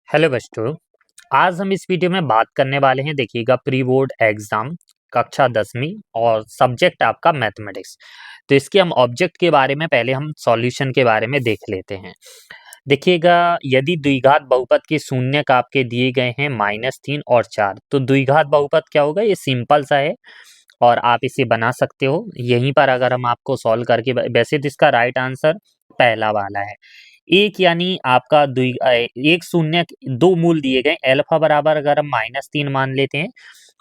Hello बच्चों। आज हम इस वीडियो में बात करने वाले हैं, देखिएगा, प्री बोर्ड एग्जाम कक्षा 10वीं और सब्जेक्ट आपका मैथमेटिक्स। तो इसके हम ऑब्जेक्ट के बारे में पहले हम सॉल्यूशन के बारे में देख लेते हैं। देखिएगा, यदि द्विघात बहुपद के शून्यक आपके दिए गए हैं -3 और 4, तो द्विघात बहुपद क्या होगा? ये सिंपल सा है और आप इसे बना सकते हो यहीं पर। अगर हम आपको सॉल्व करके, वैसे तो इसका राइट आंसर पहला वाला है। एक यानी आपका एक शून्य, दो मूल दिए गए, अल्फा बराबर अगर हम -3 मान लेते हैं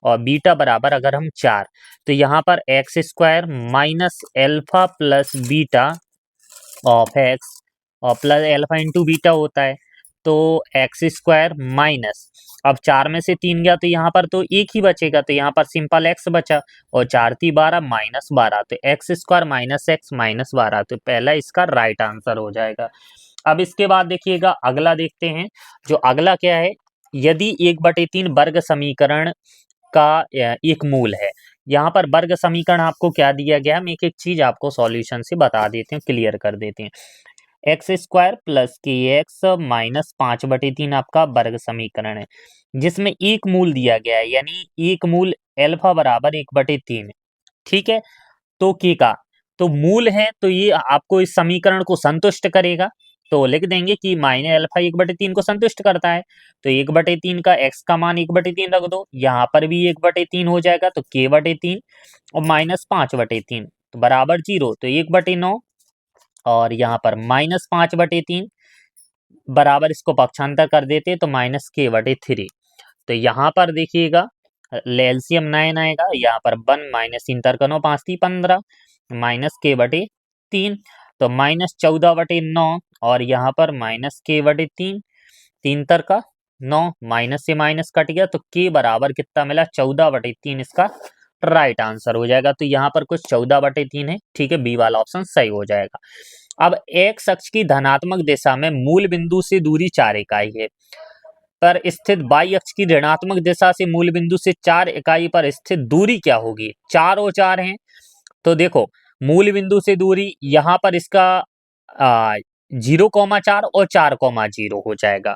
और बीटा बराबर अगर हम 4, तो यहाँ पर x square minus alpha plus beta of x और प्लस एल्फा इंटू बीटा होता है। तो एक्स स्क्वायर माइनस, अब 4 में से 3 गया तो यहाँ पर तो एक ही बचेगा, तो यहाँ पर सिंपल एक्स बचा और 4 × 3 = 12 -12, तो x square minus x minus 12, तो पहला इसका राइट आंसर हो जाएगा। अब इसके बाद देखिएगा, अगला देखते हैं। जो अगला क्या है, यदि 1/3 वर्ग समीकरण का एक मूल है। यहाँ पर वर्ग समीकरण आपको क्या दिया गया है, हम एक एक चीज आपको सॉल्यूशन से बता देते हैं, क्लियर कर देते हैं। एक्स स्क्वायर प्लस के एक्स माइनस 5/3 आपका वर्ग समीकरण है, जिसमें एक मूल दिया गया है, यानी एक मूल एल्फा बराबर 1/3। ठीक है, तो के का तो मूल है, तो ये आपको इस समीकरण को संतुष्ट करेगा। तो लिख देंगे कि माइनस अल्फा 1/3 को संतुष्ट करता है, तो 1/3 का x का मान 1/3 रख दो, यहाँ पर भी 1/3 हो जाएगा, तो k/3 और माइनस 5/3 तो बराबर 0, तो 1/9 और यहाँ पर -5/3 बराबर, इसको पक्षांतर कर देते तो -k/3। तो यहाँ पर देखिएगा, एलसीएम 9 आएगा, यहाँ पर 1 माइनस 3 तर्कनो 5 × 3 = 15 -k/3, तो -14/9 और यहाँ पर -k/3, 3 तर्का 9, माइनस से माइनस कट गया, तो k बराबर कितना मिला? 14/3 इसका राइट आंसर हो जाएगा। तो यहाँ पर कुछ 14/3 है। ठीक है, बी वाला ऑप्शन सही हो जाएगा। अब एक्स अक्ष की धनात्मक दिशा में मूल बिंदु से दूरी 4 इकाई है, पर स्थित वाई अक्ष की ऋणात्मक दिशा से मूल बिंदु से 4 इकाई पर स्थित दूरी क्या होगी? 4 और 4 हैं, तो देखो, मूल बिंदु से दूरी यहाँ पर इसका 0,4 और 4,0 हो जाएगा।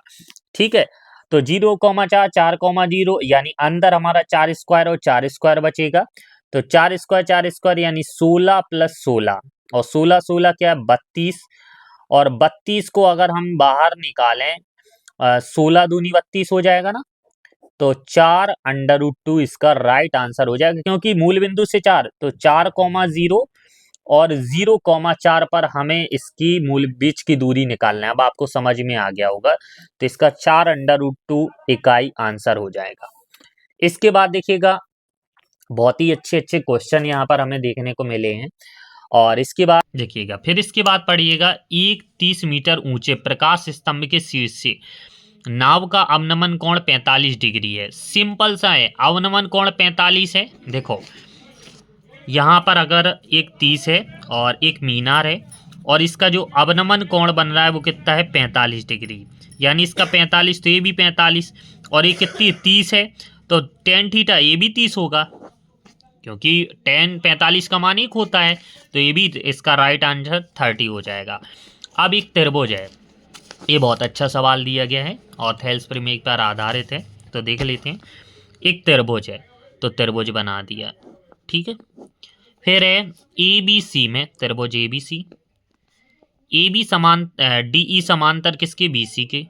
ठीक है, तो 0,4 4,0 यानी अंदर हमारा 4 स्क्वायर और 4 स्क्वायर बचेगा, तो 4 स्क्वायर 4 स्क्वायर यानी 16 + 16 और 16 16 क्या है? 32, और 32 को अगर हम बाहर निकालें, 16 दूनी 32 हो जाएगा ना, तो 4√2 इसका राइट आंसर हो जाएगा, क्योंकि मूल बिंदु से 4, तो 4,0 और 0,4 पर हमें इसकी मूल बीच की दूरी निकालना है। अब आपको समझ में आ गया होगा, तो इसका 4√2 इकाई आंसर हो जाएगा। इसके बाद देखिएगा, बहुत ही अच्छे अच्छे क्वेश्चन यहाँ पर हमें देखने को मिले हैं। और इसके बाद देखिएगा, फिर इसके बाद पढ़िएगा, एक 30 मीटर ऊंचे प्रकाश स्तंभ के शीर्ष से नाव का अवनमन कोण 45 डिग्री है। सिंपल सा है, अवनमन कोण 45 है। देखो, यहाँ पर अगर एक 30 है और एक मीनार है, और इसका जो अवनमन कोण बन रहा है वो कितना है? 45 डिग्री, यानी इसका 45, तो ये भी 45, और ये कितनी 30 है, तो tan थीटा ये भी 30 होगा, क्योंकि tan 45 का मान 1 होता है, तो ये भी इसका राइट आंसर 30 हो जाएगा। अब एक त्रिभुज है, ये बहुत अच्छा सवाल दिया गया है और थेल्स प्रमेय पर आधारित है, तो देख लेते हैं। एक त्रिभुज है, तो त्रिभुज बना दिया। ठीक है, फिर है ABC में त्रिभुज ABC, AB समान DE समांतर किसके? BC के।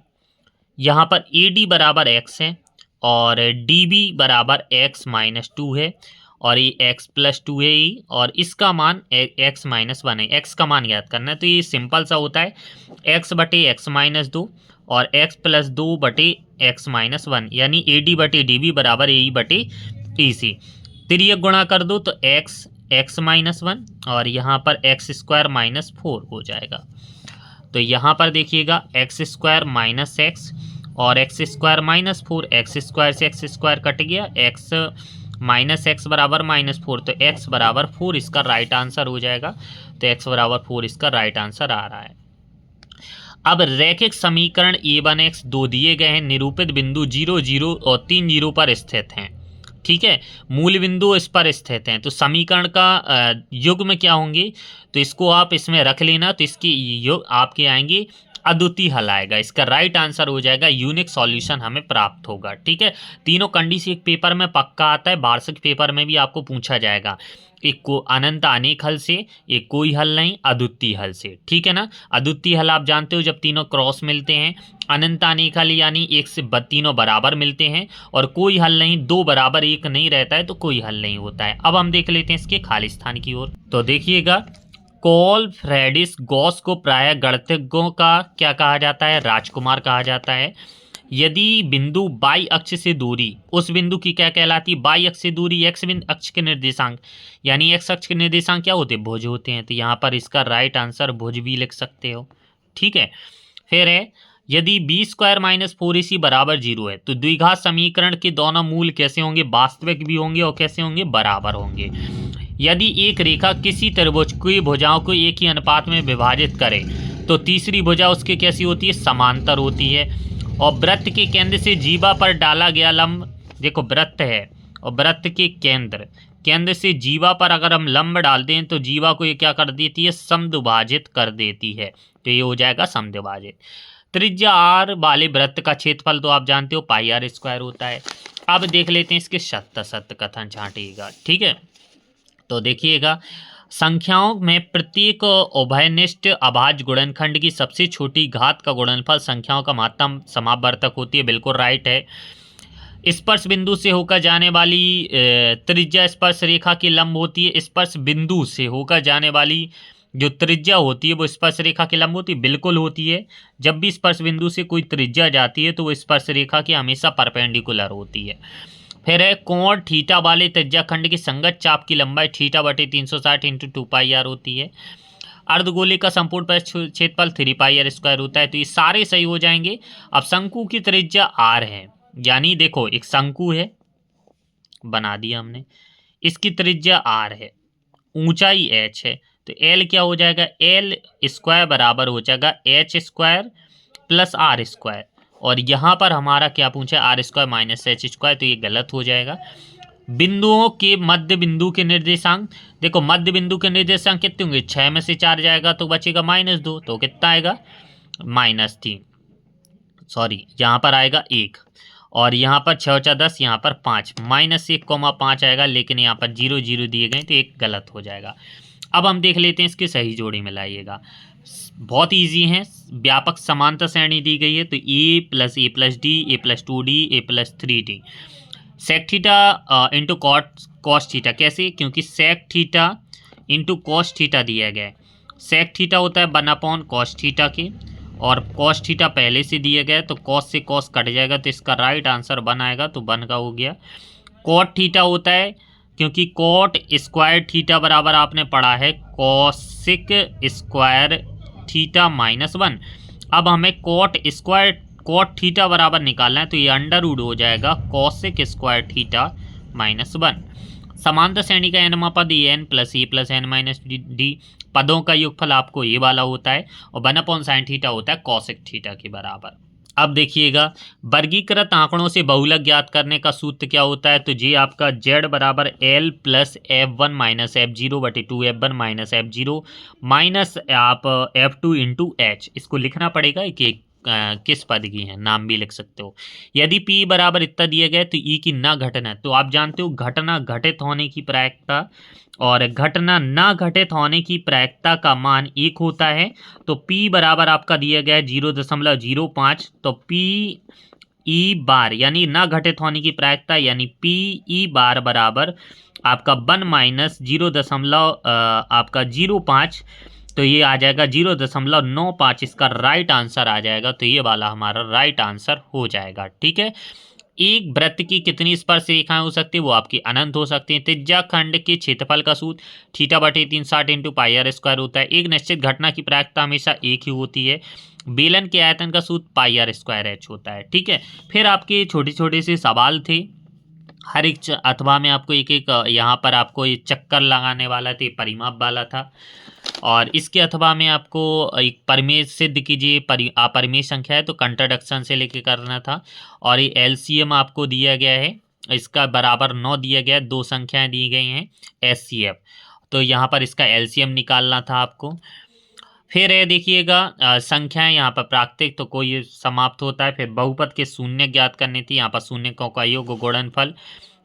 यहाँ पर AD बराबर x है और DB बराबर x - 2 है, और ये x + 2 है ये, और इसका मान x - 1 है। x का मान याद करना है, तो ये सिंपल सा होता है, x/x - 2 और x + 2/x - 1, यानी AD/DB बराबर AE/EC। तिर्यक गुणा कर दो तो x - 1 और यहाँ पर x² - 4 हो जाएगा। तो यहाँ पर देखिएगा, x² - x और x² - 4, x² से x² कट गया, x - x बराबर -4, तो x बराबर 4 इसका राइट आंसर हो जाएगा। तो x बराबर 4 इसका राइट आंसर आ रहा है। अब रैखिक समीकरण a1x 2 दिए गए हैं, निरूपित बिंदु 0 0 और 3 0 पर स्थित हैं। ठीक है, मूल बिंदु इस पर स्थित हैं, तो समीकरण का युग्म क्या होंगे? तो इसको आप इसमें रख लेना, तो इसकी युग आपके आएंगे अद्वितीय हल आएगा। इसका राइट आंसर हो जाएगा यूनिक सॉल्यूशन हमें प्राप्त होगा। ठीक है, तीनों कंडीशन एक पेपर में पक्का आता है, वार्षिक पेपर में भी आपको पूछा जाएगा। एक को अनंत अनेक हल से, एक कोई हल नहीं, अद्वितीय हल से। ठीक है ना, अद्वितीय हल आप जानते हो जब तीनों क्रॉस मिलते हैं, अनंत अनेक हल यानी एक से तीनों बराबर मिलते हैं, और कोई हल नहीं, दो बराबर एक नहीं रहता है तो कोई हल नहीं होता है। अब हम देख लेते हैं इसके खाली स्थान की ओर। तो देखिएगा, कोलफ्रेडिस गॉस को प्रायः गणितज्ञों का क्या कहा जाता है, राजकुमार कहा जाता है। यदि बिंदु बाई अक्ष से दूरी, उस बिंदु की क्या कहलाती है, बाई अक्ष से दूरी, एक्स अक्ष के निर्देशांक, यानी एक्स अक्ष के निर्देशांक क्या होते हैं, भुज होते हैं। तो यहाँ पर इसका राइट आंसर भुज भी लिख सकते हो। ठीक है, फिर है, यदि बी स्क्वायर माइनस 4ac बराबर 0 है तो द्विघात समीकरण के दोनों मूल कैसे होंगे, वास्तविक भी होंगे और कैसे होंगे, बराबर होंगे। यदि एक रेखा किसी त्रिभुज की भुजाओं को एक ही अनुपात में विभाजित करे तो तीसरी भुजा उसके कैसी होती है, समांतर होती है। और वृत्त के केंद्र से जीवा पर डाला गया लंब, देखो वृत्त है और वृत्त के केंद्र से जीवा पर अगर हम लंब डालते हैं तो जीवा को ये क्या कर देती है, समद्विभाजित कर देती है। तो ये हो जाएगा समद्विभाजित। त्रिज्या आर वाले वृत्त का क्षेत्रफल तो आप जानते हो पाई आर स्क्वायर होता है। अब देख लेते हैं इसके सत्य सत्य कथन छांटिएगा। ठीक है, तो देखिएगा, संख्याओं में प्रत्येक उभयनिष्ठ अभाज्य गुणनखंड की सबसे छोटी घात का गुणनफल संख्याओं का महत्तम समापवर्तक होती है। बिल्कुल राइट है। स्पर्श बिंदु से होकर जाने वाली त्रिज्या स्पर्श रेखा की लंब होती है। स्पर्श बिंदु से होकर जाने वाली जो त्रिज्या होती है वो स्पर्श रेखा की लंब होती है, बिल्कुल होती है। जब भी स्पर्श बिंदु से कोई त्रिज्या जाती है तो वो स्पर्श रेखा की हमेशा परपेंडिकुलर होती है। फिर है, कोण थीटा वाले त्रिज्या खंड की संगत चाप की लंबाई थीटा बटे 360 इंटू 2 पाई आर होती है। अर्धगोले का संपूर्ण क्षेत्रफल 3 पाई आर स्क्वायर होता है। तो ये सारे सही हो जाएंगे। अब शंकु की त्रिज्या आर है, यानी देखो एक शंकु है, बना दिया हमने, इसकी त्रिज्या आर है, ऊंचाई एच है, तो एल क्या हो जाएगा, एल स्क्वायर बराबर हो जाएगा H square plus R square. और यहाँ पर हमारा क्या पूछा, R square minus H square, तो ये गलत हो जाएगा। बिंदुओं के मध्य बिंदु के निर्देशांक, देखो मध्य बिंदु के निर्देशांक कितने होंगे, 6 में से 4 जाएगा तो बचेगा -2, तो कितना आएगा, -3, सॉरी यहाँ पर आएगा 1, और यहाँ पर 6 4 10, यहाँ पर 5, -1,5 आएगा, लेकिन यहाँ पर 0 0 दिए गए तो एक गलत हो जाएगा। अब हम देख लेते हैं इसकी सही जोड़ी मिलाइएगा। बहुत इजी है, व्यापक समांतर श्रेणी दी गई है, तो a plus D, a plus 2d, a plus 3d। Sec theta into cos theta, कैसे, क्योंकि sec theta into cos theta दिया गया है। सेक थीटा होता है 1/cos कॉस थीटा के, और कॉस थीटा पहले से दिया गया है तो कॉस से कॉस कट जाएगा, तो इसका राइट आंसर 1 आएगा, तो 1 का हो गया। कॉट थीटा होता है, क्योंकि कॉट स्क्वायर थीटा बराबर आपने पढ़ा है कॉसिक स्क्वायर थीटा -1। अब हमें कॉट थीटा बराबर निकालना है, तो ये अंडर रूट हो जाएगा कॉसिक स्क्वायर थीटा -1। समांतर श्रेणी का एनवां पद एन प्लस ए प्लस एन माइनस डी, पदों का योगफल आपको ये वाला होता है, और 1/sin थीटा होता है कॉसिक थीटा के बराबर। अब देखिएगा, वर्गीकृत आंकड़ों से बहुलक ज्ञात करने का सूत्र क्या होता है, तो ये आपका z बराबर l plus f1 minus f0 बटे 2f1 माइनस f0 माइनस आप f2 इंटू h, इसको लिखना पड़ेगा कि किस पद की है, नाम भी लिख सकते हो। यदि p बराबर इतना दिया गया तो e की न घटना, तो आप जानते हो घटना घटित होने की प्रायिकता और घटना न घटित होने की प्रायिकता का मान 1 होता है। तो p बराबर आपका दिया गया है 0.05, तो p ई बार यानी न घटित होने की प्रायिकता यानी p ई बार बराबर आपका 1 माइनस 0.05, तो ये आ जाएगा 0.95, इसका राइट आंसर आ जाएगा। तो ये वाला हमारा राइट आंसर हो जाएगा। ठीक है, एक वृत्त की कितनी स्पर्श रेखाएं हो सकती है, वो आपकी अनंत हो सकती हैं। त्रिज्या खंड के क्षेत्रफल का सूत्र थीटा बटे 360 इंटू पाई आर स्क्वायर होता है। एक निश्चित घटना की प्रायिकता हमेशा एक ही होती है। बेलन के आयतन का सूत्र पाई आर स्क्वायर एच होता है। ठीक है, फिर आपके छोटे छोटे से सवाल थे, हर एक अथवा में आपको एक एक यहाँ पर आपको ये चक्कर लगाने वाला था, परिमाप वाला था, और इसके अथवा में आपको एक परिमेय सिद्ध कीजिए, अपरिमेय संख्या है तो कंट्राडिक्शन से लेके करना था, और ये एलसीएम आपको दिया गया है, इसका बराबर 9 दिया गया है, 2 संख्याएं दी गई हैं एचसीएफ, तो यहाँ पर इसका एलसीएम निकालना था आपको। फिर है देखिएगा संख्याएं यहाँ पर प्राकृतिक तो कोई समाप्त होता है। फिर बहुपद के शून्य ज्ञात करनी थी, यहाँ पर शून्य का योग गुणनफल।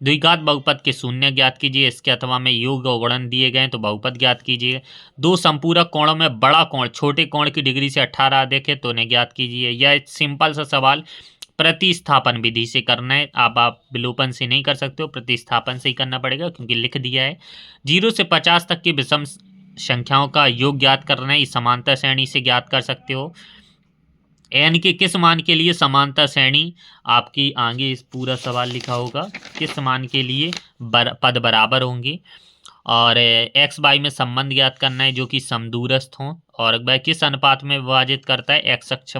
द्विघात बहुपद के शून्य ज्ञात कीजिए, इसके अथवा में योग और गुणन दिए गए तो बहुपद ज्ञात कीजिए। दो संपूरक कोणों में बड़ा कोण छोटे कोण की डिग्री से 18 अधिक है तो उन्हें ज्ञात कीजिए। यह एक सिंपल सा सवाल प्रतिस्थापन विधि से करना है। आप विलोपन से नहीं कर सकते हो, प्रतिस्थापन से ही करना पड़ेगा क्योंकि लिख दिया है। 0 से 50 तक की विषम संख्याओं का योग ज्ञात करना है, इस समांतर श्रेणी से ज्ञात कर सकते हो। n के किस मान के लिए समांतर श्रेणी आपकी आगे इस पूरा सवाल लिखा होगा, किस मान के लिए पद बराबर होंगे। और एक्स वाई में संबंध ज्ञात करना है जो कि समदूरस्थ हों। और वह किस अनुपात में विभाजित करता है, एक्स अक्ष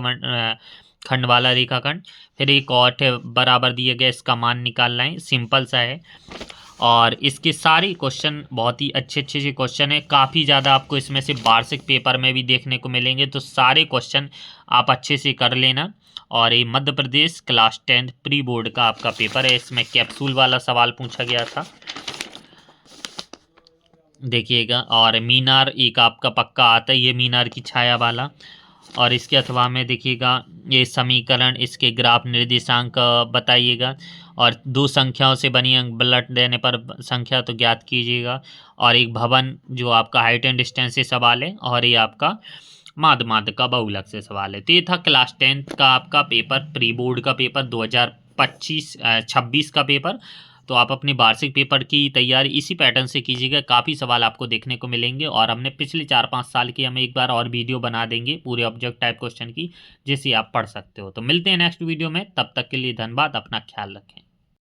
खंड वाला रेखाखंड। फिर एक और बराबर दिए गए, इसका मान निकालना है, सिंपल सा है। और इसके सारे क्वेश्चन बहुत ही अच्छे अच्छे से क्वेश्चन है, काफ़ी ज़्यादा आपको इसमें से वार्षिक पेपर में भी देखने को मिलेंगे, तो सारे क्वेश्चन आप अच्छे से कर लेना। और ये Madhya Pradesh class 10 pre board का आपका पेपर है, इसमें कैप्सूल वाला सवाल पूछा गया था, देखिएगा। और मीनार एक आपका पक्का आता है, ये मीनार की छाया वाला। और इसके अथवा में देखिएगा ये समीकरण, इसके ग्राफ निर्देशांक बताइएगा। और दो संख्याओं से बनी अंक ब्लड देने पर संख्या तो ज्ञात कीजिएगा। और एक भवन जो आपका हाइट एंड डिस्टेंस से सवाल है। और ये आपका माद का बहुलक से सवाल है। तो ये था क्लास 10th का आपका पेपर, प्री बोर्ड का पेपर 2026 का पेपर। तो आप अपने वार्षिक पेपर की तैयारी इसी पैटर्न से कीजिएगा, काफ़ी सवाल आपको देखने को मिलेंगे। और हमने पिछले 4-5 साल की हम एक बार और वीडियो बना देंगे पूरे ऑब्जेक्ट टाइप क्वेश्चन की, जिसे आप पढ़ सकते हो। तो मिलते हैं नेक्स्ट वीडियो में, तब तक के लिए धन्यवाद, अपना ख्याल रखें।